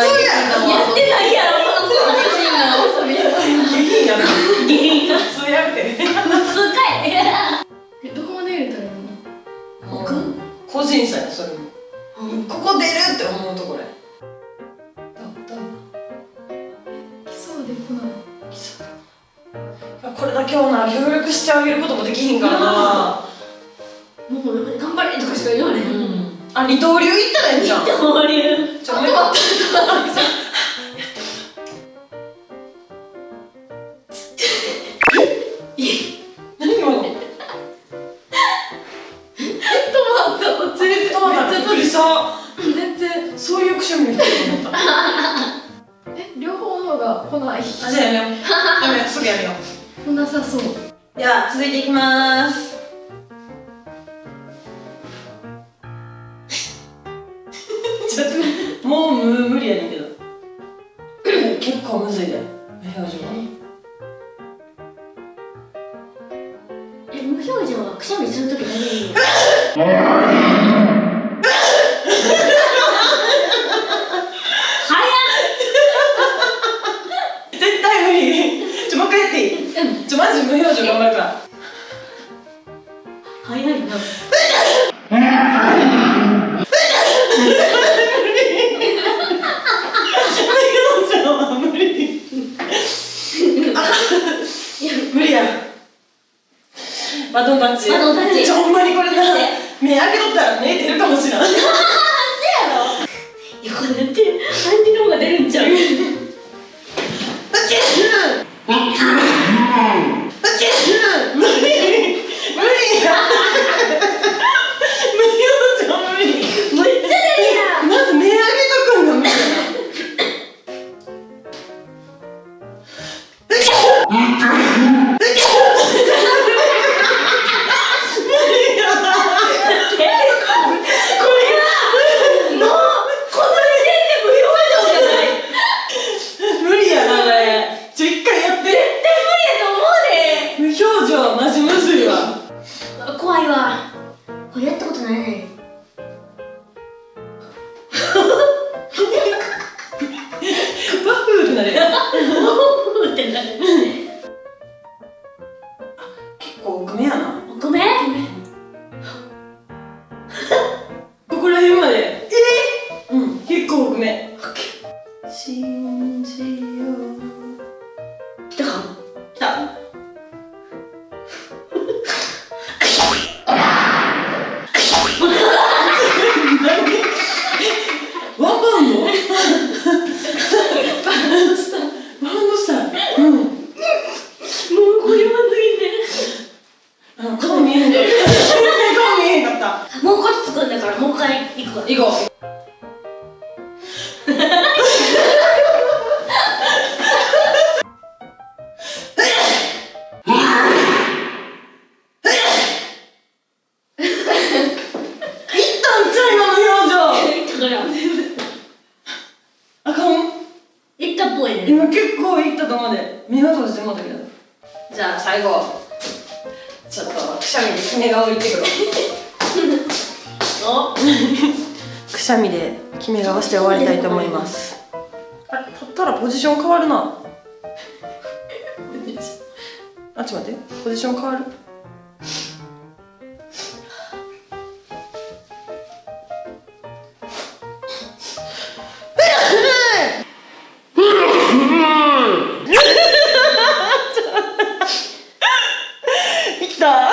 やってないやろ、下品やな。下品な。普通やめて。普通かい。どこまで入れたらいいの？奥？個人差や、それも。ここ出るって思うところや。来そうで来ない。これだけはな、協力してあげることもできひんからな。もう頑張れとかしか言われへん。あ、二刀流いったらいいんじゃん。二刀流。ちょっと待って。何今の？止まった途中で止まった。びっくりした。全然そういうくしゃみの人だと思った。両方のが来ない。あ、じゃあやめよう。やめよう、すぐやめよう。来なさそう。では続いていきまーす。ちょっともう無理やねんけど。結構むずいで、無表情は。無表情はくしゃみするとき何？絶対無理。もう一回やっていい？マジ無表情頑張るから。早いな。無理や。バトンタッチ。ほんまにこれな。目開けとったら目出るかもしれない。せやろ。横でやってる。感じの方が出るんちゃう？無理や。無表情無理。めっちゃ出るやん。まず目開けとくんだ無理やな。怖いわ。これやったことないね。バフーってなるやん。バフーってなる。結構奥目やな。奥目？ここら辺まで。うん、結構奥目。信じよう。来たか？来た。ワンバウンド？バウンドした。うん。もうこれはすぎて。顔見えへんで。全然顔見えへんかった。もうこっちつくんだからもう一回行くわ。行こう。今結構いったと思うで、目が閉じてもうたけど。じゃあ最後ちょっとくしゃみで決め顔いってくる。くしゃみで決め顔して終わりたいと思います。あれ、立ったらポジション変わるな。あ、ちょっと待って、ポジション変わる。いった